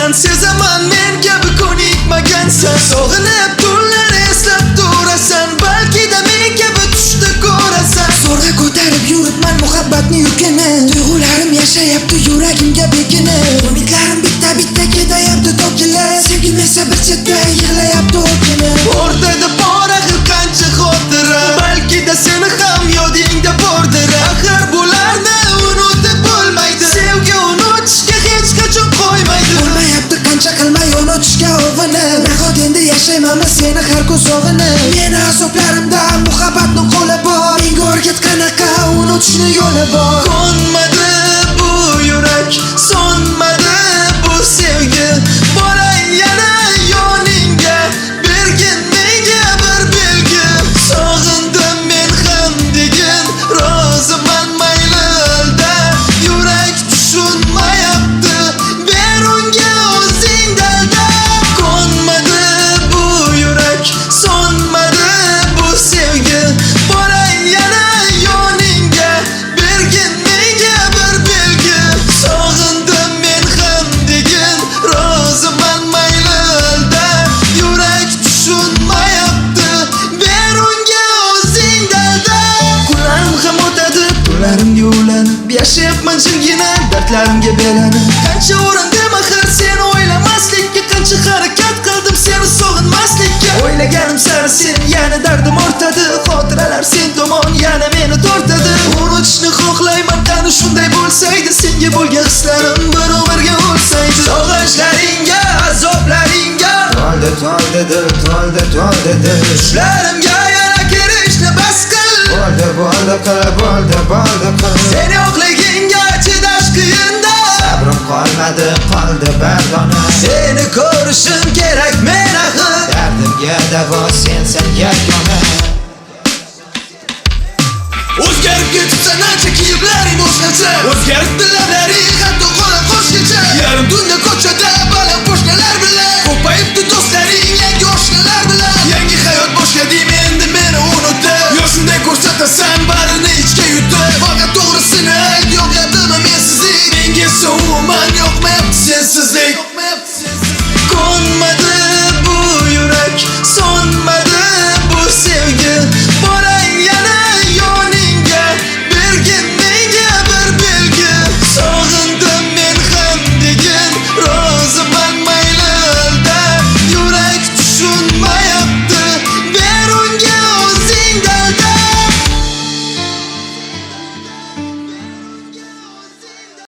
Sen sezaman men kabi ko'nikmagansan. Sog'inib tunlarni eslab turasan, balki da men kabi tushda ko'rasan. Zo'rg'a ko'tarib yuribman muhabbatni yukini. Tuyg'ularim yashayapti yuragimga bekinib. Umidlarim bitta ketayapti to'kilib. Sevgim esa bir chetda yig'layapti o'kinib. O'rtada bor axir qancha xotira, balki da seni ham yodingda bordir. Axir bularni unutib bo'lmaydi, sevgi unutishga hech qachon qo'ymaydi. Bo'lmayapti qancha qilmay unutishga urinib. Nahot endi yashaymanmi seni har kun sog'inib. Meni azoblarimda muhabbatni qo'li bor. Menga o'rgat qanaqa unutishni yo'li bor. Qo'nmadi bu yurak, so'nmadi bu sevgi. Boray yana yoningga, bergin menga bir belgi. Sog'indim men ham degin, roziman mayli alda. Yurak tushunmayapti, ber unga o'zing dalda. Qo'nmadi bu yurak, so'nmadi bu sevgi. Boray yana yoningga, bergin menga bir belgi. Sog'indim men ham degin, roziman mayli alda. Yurak tushunmayapti, ber unga o'zing dalda. Kunlarim ham o'tadi, tunlarimga ulanib yashayapman jimgina, dardlarimga belanib. Qancha urindim axir seni o'ylamaslikka, qancha harakat qildim seni sog'inmaslikka. O'ylaganim sari sen yana dardim ortadi, xotiralar sen tomon yana meni tortadi. Unutishni xohlayman qani shunday bo'lsaydi, senga bo'lgan hislarim bir umrga o'lsaydi. Sog'inchlaringga, azoblaringga To'ldi dil, to'ldi dil. tushlarimga yana kirishni bas qil. Bo'ldi qil. Sen yo'qligingga chidash qiyinda, Sabrim qolmadi, qoldi bardona. seni ko'rishim kerak men axir. Dardimga davo sensan yagona. O'zgarib ketibsan ancha, kiyimlaring boshqacha. O'zgaribdi lablaring hatto qo'la qo'shgacha. Yarim tunda ko'chada baland qo'shnilar bilan ko'payibdi do'stlaring, yangi